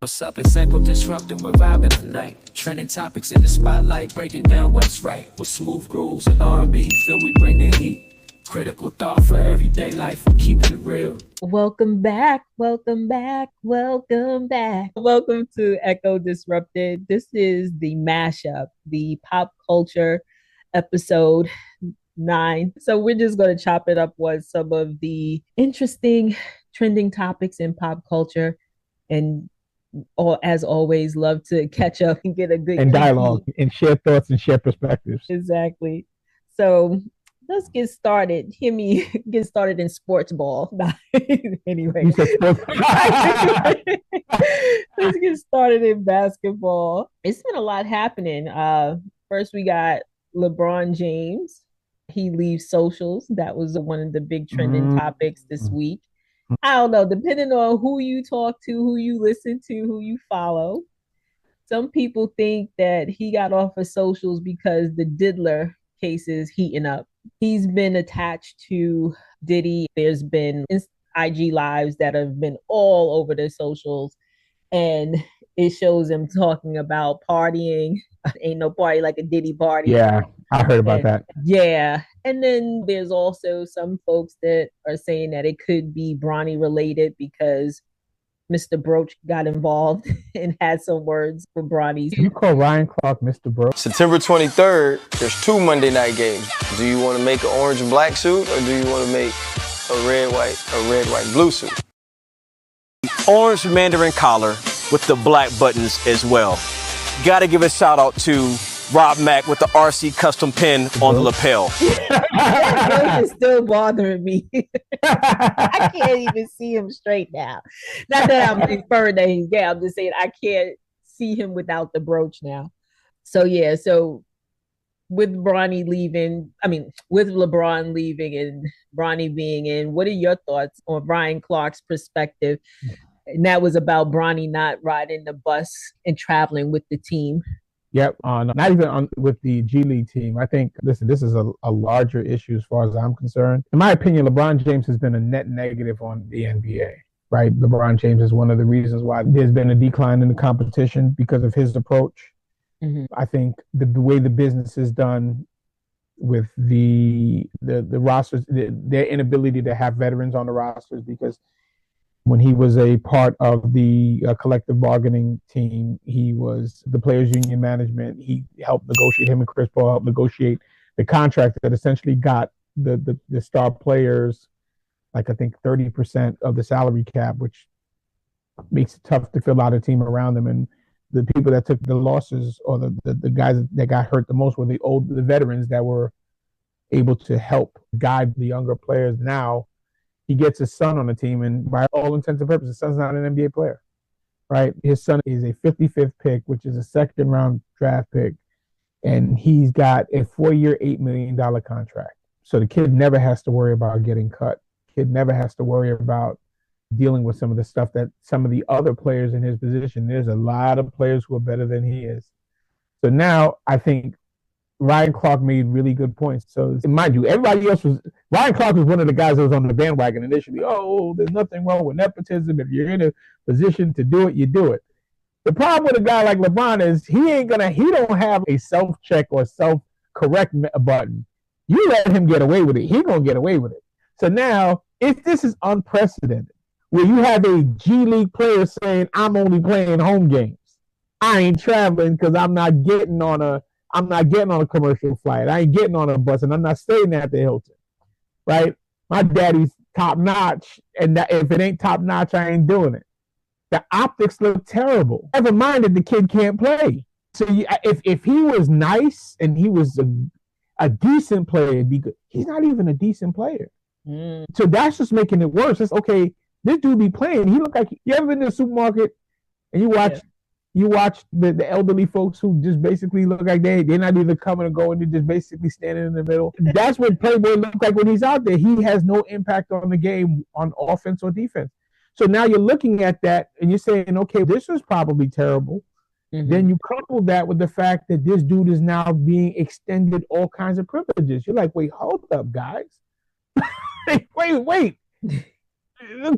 What's up? It's Echo disrupting, we're vibing tonight. Trending topics in the spotlight, breaking down what's right. With smooth grooves and R&B, feel we bring the heat. Critical thought for everyday life, we're keeping it real. Welcome back, welcome back, welcome back. Welcome to Echo Disrupted. This is the mashup, the pop culture episode 9. So we're just going to chop it up with some of the interesting trending topics in pop culture, and as always, love to catch up and get a good and dialogue and share thoughts and share perspectives. Exactly. So let's get started. Hear me get started in sports ball. Anyway, You said sports. let's get started in basketball. It's been a lot happening. First we got LeBron James. He leaves socials. That was one of the big trending topics this week. I don't know, depending on who you talk to, who you listen to, who you follow. Some people think that he got off of socials because the Diddler case is heating up. He's been attached to Diddy. There's been IG lives that have been all over the socials, and it shows him talking about partying. Ain't no party like a Diddy party. Yeah, I heard about that. Yeah. And then there's also some folks that are saying that it could be Bronny related because Mr. Broach got involved and had some words for Bronny. You call Ryan Clark Mr. Broach? September 23rd, there's 2 Monday night games. Do you want to make an orange and black suit, or do you want to make a red, white, blue suit? Orange Mandarin collar with the black buttons as well. Got to give a shout out to Rob Mack with the RC custom pin on the lapel. That is still bothering me. I can't even see him straight now. Not that I'm inferring that he's gay. I'm just saying I can't see him without the brooch now. So yeah, so with Bronny leaving, with LeBron leaving and Bronny being in, what are your thoughts on Ryan Clark's perspective? And that was about Bronny not riding the bus and traveling with the team. Yep, not even with the G League team. I think, listen, this is a larger issue as far as I'm concerned. In my opinion, LeBron James has been a net negative on the NBA, right? LeBron James is one of the reasons why there's been a decline in the competition because of his approach. Mm-hmm. I think the way the business is done with the rosters, their inability to have veterans on the rosters, because when he was a part of the collective bargaining team, he was the players' union management. He helped negotiate, him and Chris Paul helped negotiate the contract that essentially got the star players, like I think 30% of the salary cap, which makes it tough to fill out a team around them. And the people that took the losses, or the guys that got hurt the most, were the veterans that were able to help guide the younger players. Now he gets his son on the team, and by all intents and purposes, his son's not an NBA player, right? His son is a 55th pick, which is a second-round draft pick, and he's got a 4-year, $8 million contract. So the kid never has to worry about getting cut. Kid never has to worry about dealing with some of the stuff that some of the other players in his position. There's a lot of players who are better than he is. So now I think Ryan Clark made really good points. So mind you, Ryan Clark was one of the guys that was on the bandwagon initially. Oh, there's nothing wrong with nepotism. If you're in a position to do it, you do it. The problem with a guy like LeBron is he don't have a self-check or self-correct button. You let him get away with it, he gonna get away with it. So now, if this is unprecedented, where you have a G League player saying, I'm only playing home games. I ain't traveling because I'm not getting on a commercial flight. I ain't getting on a bus, and I'm not staying at the Hilton, right? My daddy's top notch, and if it ain't top notch, I ain't doing it. The optics look terrible. Never mind that the kid can't play. So if he was nice and he was a decent player, it'd be good. He's not even a decent player. So that's just making it worse. It's okay. This dude be playing. He look like, you ever been in the supermarket and you watch the elderly folks who just basically look like they're not either coming or going, they're just basically standing in the middle. That's what Playboy looks like when he's out there. He has no impact on the game on offense or defense. So now you're looking at that and you're saying, okay, this is probably terrible. Mm-hmm. Then you couple that with the fact that this dude is now being extended all kinds of privileges. You're like, wait, hold up, guys. wait.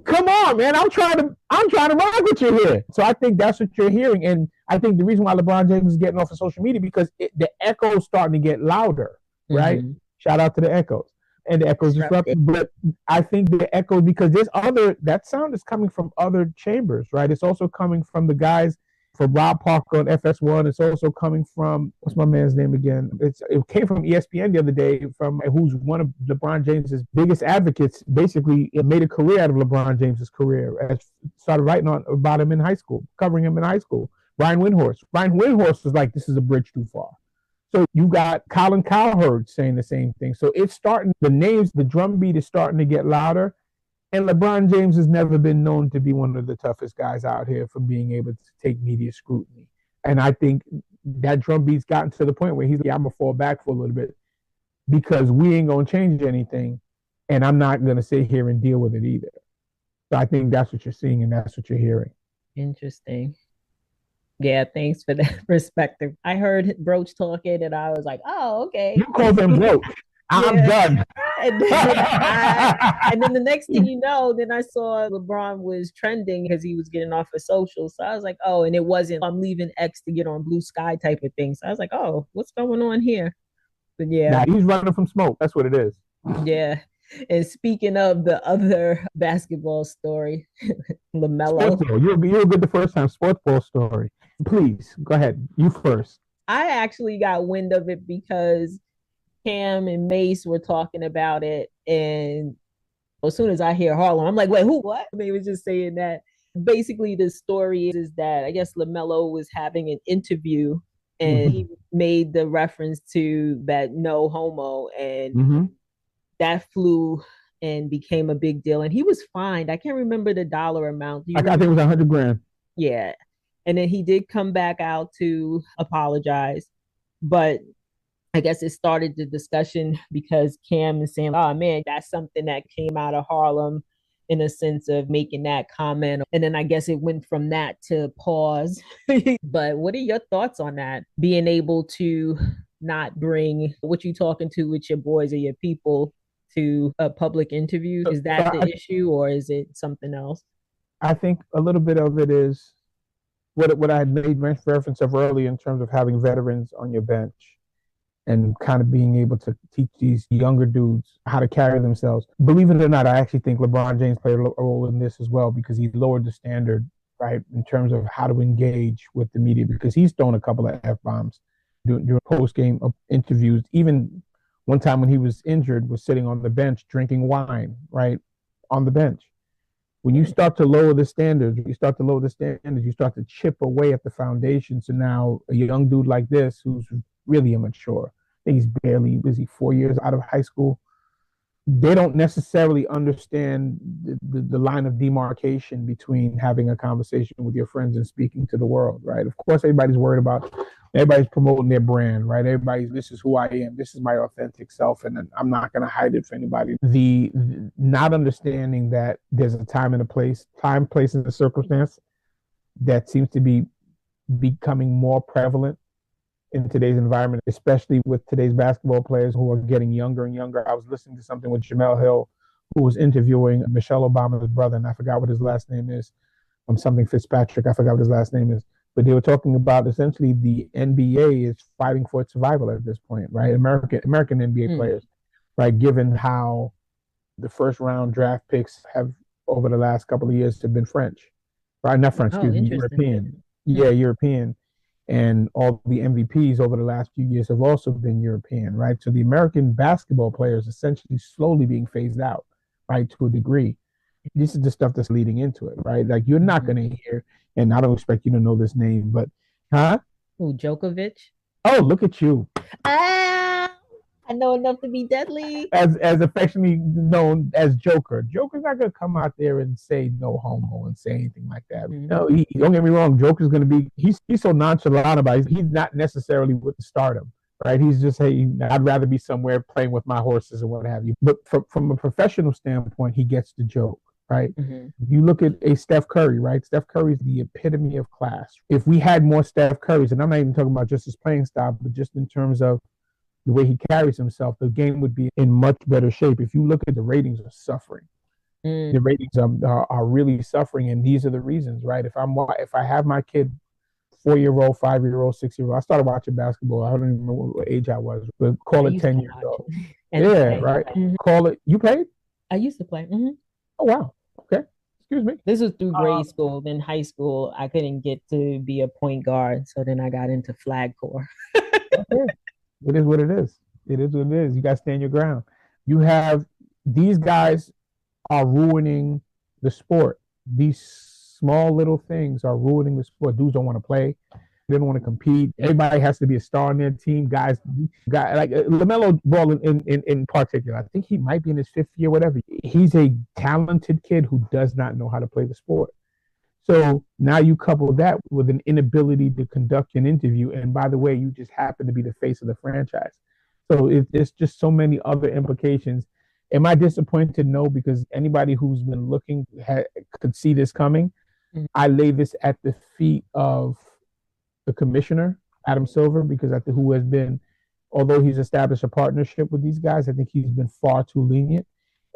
Come on, man. I'm trying to rock with you here. So I think that's what you're hearing. And I think the reason why LeBron James is getting off of social media because the echo's starting to get louder, right? Mm-hmm. Shout out to the echoes. And the echoes disrupted. But I think the echo, because that sound is coming from other chambers, right? It's also coming from the guys from Rob Parker on FS1. It's also coming from, what's my man's name again? It came from ESPN the other day, from who's one of LeBron James's biggest advocates. Basically, it made a career out of LeBron James's career. Started writing about him in high school, covering him in high school. Ryan Windhorst. Ryan Windhorst was like, this is a bridge too far. So you got Colin Cowherd saying the same thing. So it's starting, the drumbeat is starting to get louder. And LeBron James has never been known to be one of the toughest guys out here for being able to take media scrutiny. And I think that drumbeat's gotten to the point where he's like, I'm going to fall back for a little bit because we ain't going to change anything. And I'm not going to sit here and deal with it either. So I think that's what you're seeing and that's what you're hearing. Interesting. Yeah, thanks for that perspective. I heard Broach talking and I was like, oh, okay. You called him Broach. I'm done. And then the next thing you know, then I saw LeBron was trending because he was getting off of social. So I was like, oh, and it wasn't, I'm leaving X to get on Blue Sky type of thing. So I was like, oh, what's going on here? But yeah. Nah, he's running from smoke. That's what it is. Yeah. And speaking of the other basketball story, Lamelo. You were good the first time. Sports ball story. Please, go ahead. You first. I actually got wind of it because Cam and Mace were talking about it, and as soon as I hear Harlem, I'm like, wait, who, what? They were just saying that. Basically, the story is that I guess Lamelo was having an interview, and he made the reference to that no homo, and that flew and became a big deal. And he was fined. I can't remember the dollar amount. I think it was $100,000. Yeah. And then he did come back out to apologize, but I guess it started the discussion because Cam is saying, oh man, that's something that came out of Harlem in a sense of making that comment. And then I guess it went from that to pause. But what are your thoughts on that? Being able to not bring what you talking to with your boys or your people to a public interview? Is that the issue or is it something else? I think a little bit of it is what I had made reference of earlier in terms of having veterans on your bench and kind of being able to teach these younger dudes how to carry themselves. Believe it or not, I actually think LeBron James played a role in this as well because he lowered the standard, right, in terms of how to engage with the media because he's thrown a couple of F-bombs during post-game interviews. Even one time when he was injured, was sitting on the bench drinking wine, right, on the bench. When you start to lower the standards, you start to chip away at the foundation. So now a young dude like this who's really immature, I think he's 4 years out of high school. They don't necessarily understand the line of demarcation between having a conversation with your friends and speaking to the world, right? Of course, everybody's promoting their brand, right? This is who I am. This is my authentic self, and I'm not going to hide it for anybody. The not understanding that there's a time and a place, place, and a circumstance that seems to be becoming more prevalent in today's environment, especially with today's basketball players who are getting younger and younger. I was listening to something with Jamel Hill, who was interviewing Michelle Obama's brother, and I forgot what his last name is. Something Fitzpatrick, I forgot what his last name is. But they were talking about essentially the NBA is fighting for its survival at this point, right? American NBA players, right? Given how the first round draft picks have over the last couple of years have been French, right? Not French, European. Yeah, European. And all the MVPs over the last few years have also been European, right? So the American basketball players essentially slowly being phased out, right, to a degree. This is the stuff that's leading into it, right? Like you're not going to hear, and I don't expect you to know this name, but, Who, Djokovic? Oh, look at you. I know enough to be deadly. As affectionately known as Joker. Joker's not going to come out there and say no homo and say anything like that. No, don't get me wrong. Joker's going to be, he's so nonchalant about it. He's not necessarily with the stardom, right? He's just, hey, I'd rather be somewhere playing with my horses and what have you. But from a professional standpoint, he gets the joke. Right? You look at a Steph Curry, right? Steph Curry is the epitome of class. If we had more Steph Currys, and I'm not even talking about just his playing style, but just in terms of the way he carries himself, the game would be in much better shape. If you look at the ratings are suffering, Mm. The ratings are really suffering, and these are the reasons, right? If I have my kid 4-year-old, 5-year-old, 6-year-old, I started watching basketball. I don't even remember what age I was, but I call it used to 10 years watch old. and Yeah, play. right. Mhm. Call it. You played? I used to play. Hmm. Oh wow. Okay. Excuse me. This was through Uh, grade school. Then high school, I couldn't get to be a point guard, so then I got into flag corps. okay. It is what it is. It is what it is. You got to stand your ground. You have these guys are ruining the sport. These small little things are ruining the sport. Dudes don't want to play. They don't want to compete. Everybody has to be a star on their team. Guy like Lamelo Ball in particular. I think he might be in his 5th year, whatever. He's a talented kid who does not know how to play the sport. So now you couple that with an inability to conduct an interview, and by the way, you just happen to be the face of the franchise. So it's just so many other implications. Am I disappointed? No, because anybody who's been looking could see this coming. Mhm. I lay this at the feet of the commissioner, Adam Silver, because who has been, although he's established a partnership with these guys, I think he's been far too lenient.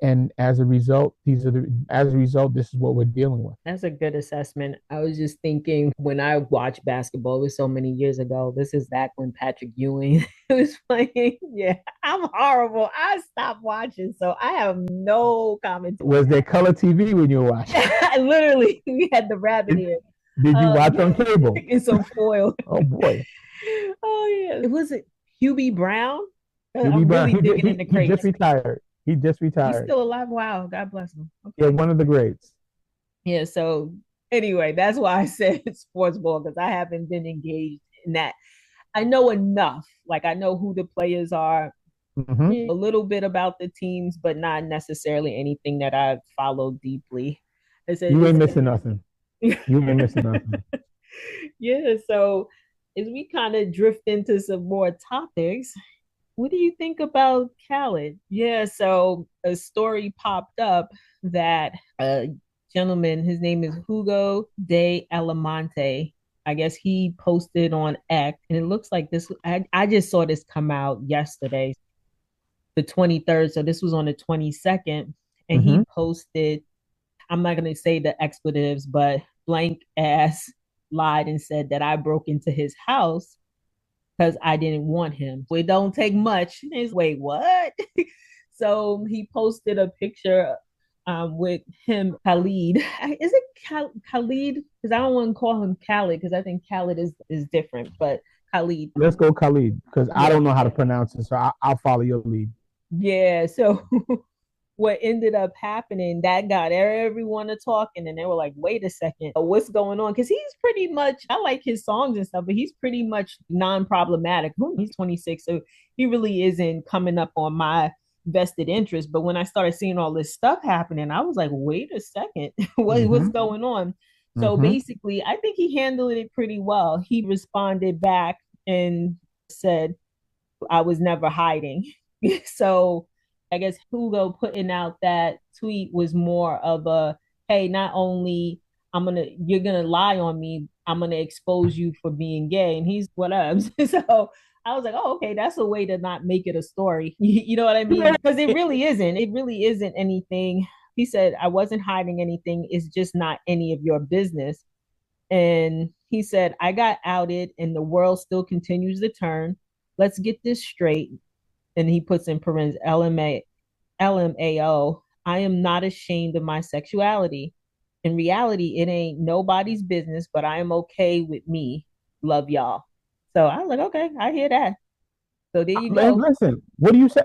And as a result, this is what we're dealing with. That's a good assessment. I was just thinking when I watched basketball, it was so many years ago. This is back when Patrick Ewing was playing. Yeah, I'm horrible. I stopped watching, so I have no comment. Was there color TV when you were watching? Literally, we had the rabbit ear. Did you watch on cable? In some foil. Oh boy. Oh yeah. Was it Hubie Brown? I'm really digging in the he crates. just retired. He just He's retired. still alive. Wow, God bless him. Okay. Yeah, one of the greats. Yeah, so anyway, that's why I said sports ball, because I haven't been engaged in that. I know enough. Like I know who the players are, Mm-hmm. a little bit about the teams, but not necessarily anything that I follow deeply. I said, You ain't missing nothing. You ain't missing nothing. Yeah, so as we kind of drift into some more topics, what do you think about Khalid? Yeah, so a story popped up that a gentleman, his name is Hugo de Alamonte. I guess he posted on X, and it looks like this. I just saw this come out yesterday, the 23rd. So this was on the 22nd, and Mm-hmm. he posted, I'm not going to say the expletives, but blank ass lied and said that I broke into his house because I didn't want him. It don't take much. Wait, what? So he posted a picture with him, Khalid. Is it Khalid? Because I don't want to call him Khalid because I think Khalid is different, but Khalid. Let's go Khalid, because I don't know how to pronounce it, so I'll follow your lead. Yeah, so what ended up happening, that got everyone to talking, and they were like, wait a second, what's going on? Because he's pretty much, I like his songs and stuff, but he's pretty much non-problematic. He's 26, so he really isn't coming up on my vested interest. But when I started seeing all this stuff happening, I was like, wait a second, what's going on? So basically, I think he handled it pretty well. He responded back and said, I was never hiding. So I guess Hugo putting out that tweet was more of a, hey, not only you're gonna lie on me, I'm gonna expose you for being gay. And he's what up. So I was like, oh, okay, that's a way to not make it a story. You know what I mean? Because it really isn't. It really isn't anything. He said, I wasn't hiding anything. It's just not any of your business. And he said, I got outed and the world still continues to turn. Let's get this straight. And he puts in parentheses LMAO. I am not ashamed of my sexuality. In reality, it ain't nobody's business, but I am okay with me. Love y'all. So I was like, okay, I hear that. So there you go. Listen, what do you say?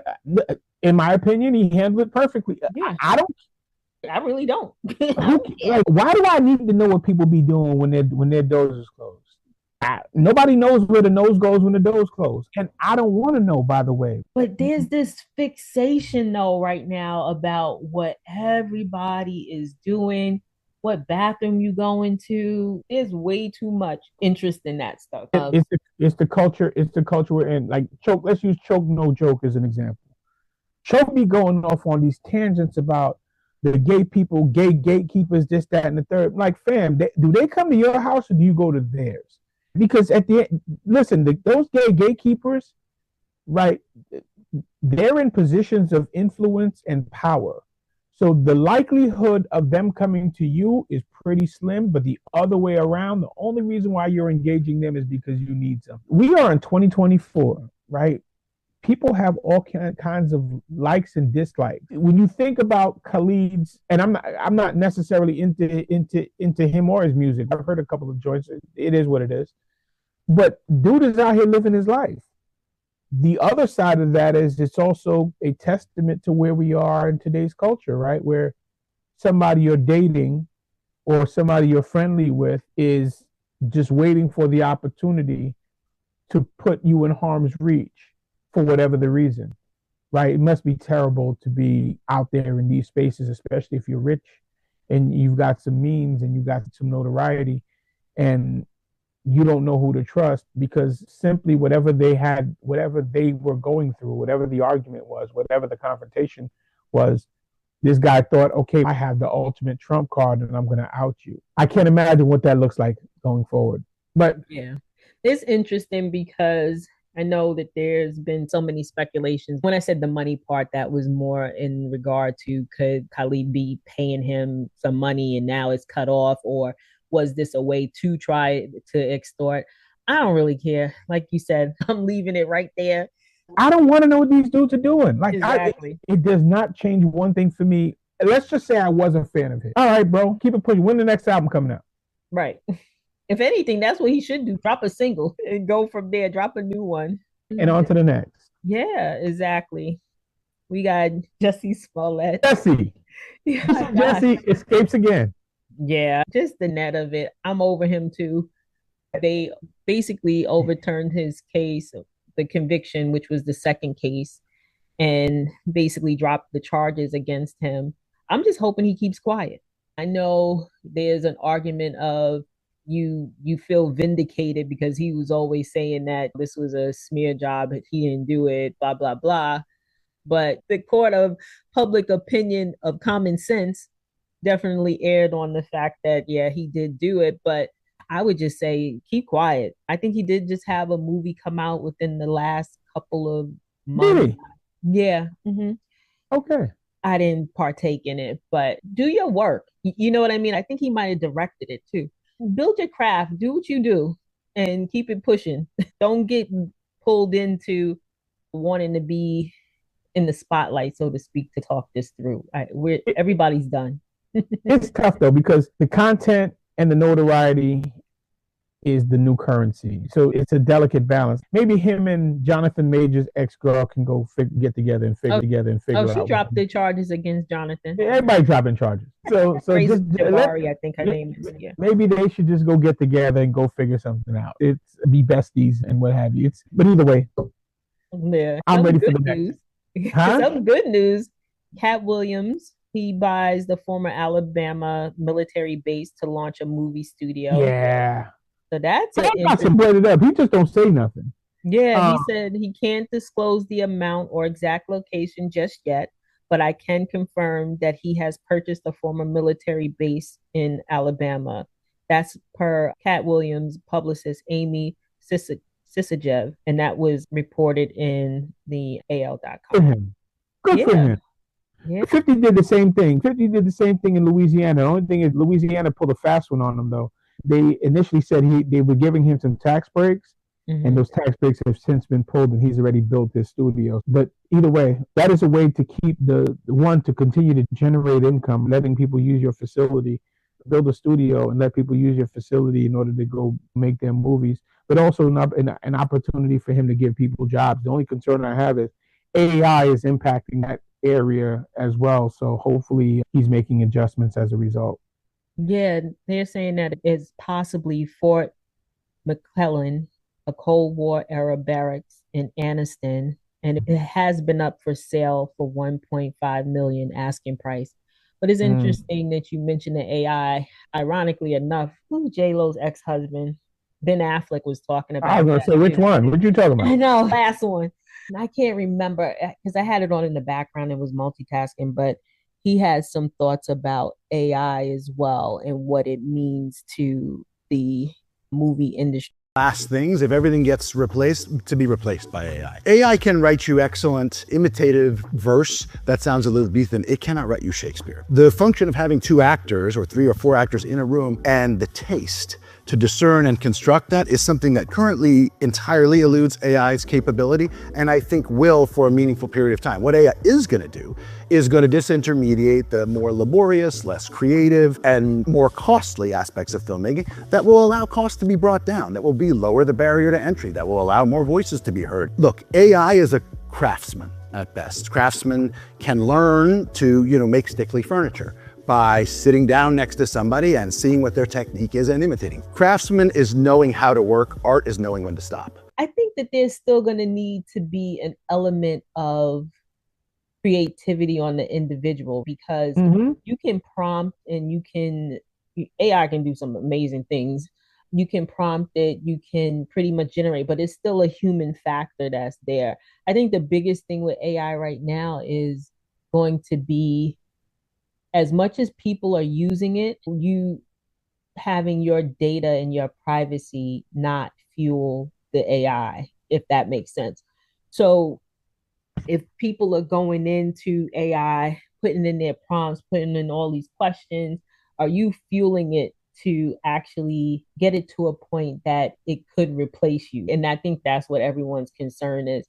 In my opinion, he handled it perfectly. Yeah. I really don't. Like, why do I need to know what people be doing when their doors is closed? Nobody knows where the nose goes when the door's closed, and I don't want to know. By the way, but there's this fixation though right now about what everybody is doing, what bathroom you go into. There's way too much interest in that stuff. It's the culture. It's the culture we're in. Like Choke. Let's use Choke No Joke as an example. Choke be going off on these tangents about the gay people, gay gatekeepers, this, that, and the third. Like, fam, do they come to your house or do you go to theirs? Because at the end, listen, those gay gatekeepers, right, they're in positions of influence and power. So the likelihood of them coming to you is pretty slim, but the other way around, the only reason why you're engaging them is because you need something. We are in 2024, right? People have all kinds of likes and dislikes. When you think about Khalid's, and I'm not necessarily into him or his music. I've heard a couple of joints. It is what it is. But dude is out here living his life. The other side of that is it's also a testament to where we are in today's culture, right? Where somebody you're dating or somebody you're friendly with is just waiting for the opportunity to put you in harm's reach for whatever the reason, right? It must be terrible to be out there in these spaces, especially if you're rich and you've got some means and you've got some notoriety, and you don't know who to trust because simply whatever they had, whatever they were going through, whatever the argument was, whatever the confrontation was, this guy thought, okay, I have the ultimate trump card and I'm going to out you. I can't imagine what that looks like going forward. But yeah, it's interesting because I know that there's been so many speculations. When I said the money part, that was more in regard to could Khalid be paying him some money and now it's cut off, or was this a way to try to extort? I don't really care. Like you said, I'm leaving it right there. I don't want to know what these dudes are doing. Like, exactly. It does not change one thing for me. Let's just say I was a fan of his. All right, bro, keep it pushing. When the next album coming out? Right. If anything, that's what he should do. Drop a single and go from there. Drop a new one. And on to the next. Yeah, exactly. We got Jussie Smollett. Jussie. Yeah, Jussie escapes again. Yeah, just the net of it. I'm over him too. They basically overturned his case, the conviction, which was the second case, and basically dropped the charges against him. I'm just hoping he keeps quiet. I know there's an argument of you feel vindicated because he was always saying that this was a smear job, he didn't do it, blah, blah, blah. But the court of public opinion of common sense definitely aired on the fact that, yeah, he did do it. But I would just say keep quiet. I think he did just have a movie come out within the last couple of months. Really? Yeah. Mm-hmm. Okay. I didn't partake in it, but do your work. You know what I mean? I think he might have directed it too. Build your craft, do what you do, and keep it pushing. Don't get pulled into wanting to be in the spotlight, so to speak, to talk this through. Everybody's done. It's tough though because the content and the notoriety is the new currency. So it's a delicate balance. Maybe him and Jonathan Major's ex-girl can go get together and figure out. She dropped the charges against Jonathan. Yeah, everybody dropping charges. So just Jabari, I think her name is. Yeah. Maybe they should just go get together and go figure something out. It's be besties and what have you. But either way, yeah, I'm ready for the next. Huh? Some good news. Katt Williams, he buys the former Alabama military base to launch a movie studio. Yeah. So that's blade it up. He just don't say nothing. Yeah, he said he can't disclose the amount or exact location just yet, but I can confirm that he has purchased a former military base in Alabama. That's per Katt Williams' publicist Amy Sisajev, and that was reported in the AL.com. Good for him. Yeah. 50 did the same thing. 50 did the same thing in Louisiana. The only thing is Louisiana pulled a fast one on him, though. They initially said they were giving him some tax breaks, and those tax breaks have since been pulled, and he's already built his studio. But either way, that is a way to keep the one to continue to generate income, letting people use your facility, build a studio, and let people use your facility in order to go make their movies. But also an opportunity for him to give people jobs. The only concern I have is AI is impacting that area as well. So hopefully he's making adjustments as a result. Yeah, they're saying that it's possibly Fort McClellan, a Cold War era barracks in Anniston, and it has been up for sale for $1.5 million asking price. But it's interesting that you mentioned the AI. Ironically enough, J-Lo's ex-husband, Ben Affleck, was talking about. I was going to say, which one? What you talking about? I know, last one. I can't remember because I had it on in the background and was multitasking, but he has some thoughts about AI as well and what it means to the movie industry. last things if everything gets replaced to be replaced by AI. AI can write you excellent imitative verse that sounds Elizabethan. It cannot write you Shakespeare. The function of having 2 actors or 3 or 4 actors in a room and the taste to discern and construct that is something that currently entirely eludes AI's capability, and I think will for a meaningful period of time. What AI is going to do is going to disintermediate the more laborious, less creative, and more costly aspects of filmmaking that will allow costs to be brought down, that will lower the barrier to entry, that will allow more voices to be heard. Look, AI is a craftsman at best. Craftsmen can learn to, make stickly furniture by sitting down next to somebody and seeing what their technique is and imitating. Craftsman is knowing how to work. Art is knowing when to stop. I think that there's still going to need to be an element of creativity on the individual, because you can prompt and AI can do some amazing things. You can prompt it, you can pretty much generate, but it's still a human factor that's there. I think the biggest thing with AI right now is going to be, as much as people are using it, you having your data and your privacy not fuel the AI, if that makes sense. So if people are going into AI, putting in their prompts, putting in all these questions, are you fueling it to actually get it to a point that it could replace you? And I think that's what everyone's concern is.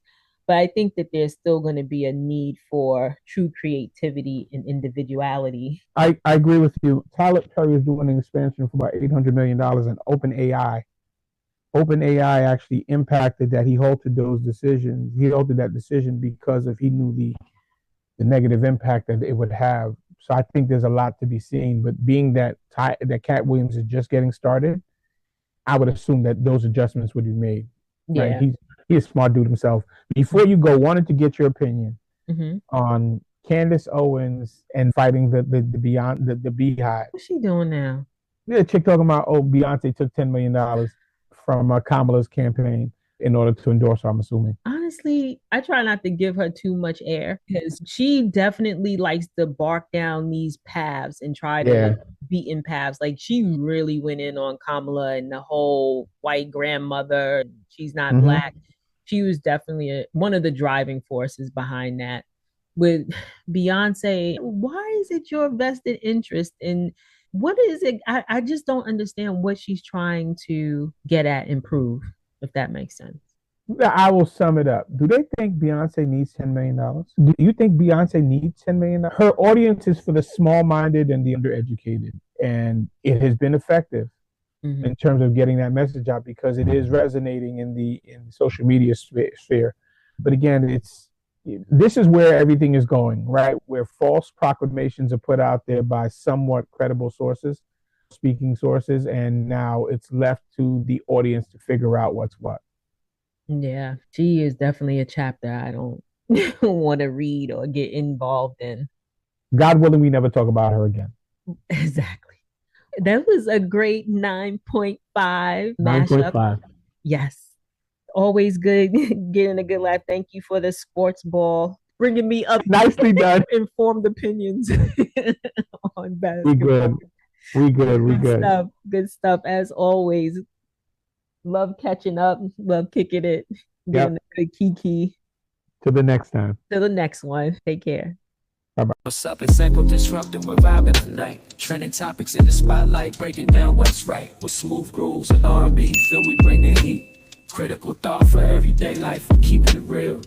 But I think that there's still going to be a need for true creativity and individuality. I agree with you. Tyler Perry is doing an expansion for about $800 million in OpenAI. OpenAI actually impacted that. He halted those decisions. He halted that decision because he knew the negative impact that it would have. So I think there's a lot to be seen. But being that Katt Williams is just getting started, I would assume that those adjustments would be made. Yeah. Right? He's a smart dude himself. Before you go, wanted to get your opinion on Candace Owens and fighting the Beehive. What's she doing now? The chick talking about, Beyonce took $10 million from Kamala's campaign in order to endorse her, I'm assuming. Honestly, I try not to give her too much air, because she definitely likes to bark down these paths and try to beat in paths. Like, she really went in on Kamala and the whole white grandmother, she's not Black. She was definitely one of the driving forces behind that. With Beyonce, why is it your vested interest in what is it? I just don't understand what she's trying to get at and prove, if that makes sense. I will sum it up. Do they think Beyonce needs $10 million? Do you think Beyonce needs $10 million? Her audience is for the small-minded and the undereducated, and it has been effective in terms of getting that message out, because it is resonating in the social media sphere. But again, this is where everything is going, right? Where false proclamations are put out there by somewhat credible sources, speaking sources, and now it's left to the audience to figure out what's what. Yeah, she is definitely a chapter I don't want to read or get involved in. God willing, we never talk about her again. Exactly. That was a great 9.5 mashup. 9.5. Yes. Always good getting a good laugh. Thank you for the sports ball, bringing me up. Nicely done. Informed opinions on We basketball. good. Good stuff as always. Love catching up. Love kicking it. Getting a kiki. Till the next time. Till the next one. Take care. Bye-bye. What's up? It's Sample Disrupting. We're vibing tonight. Trending topics in the spotlight, breaking down what's right. With smooth grooves and R&B, feel we bring the heat. Critical thought for everyday life. We're keeping it real.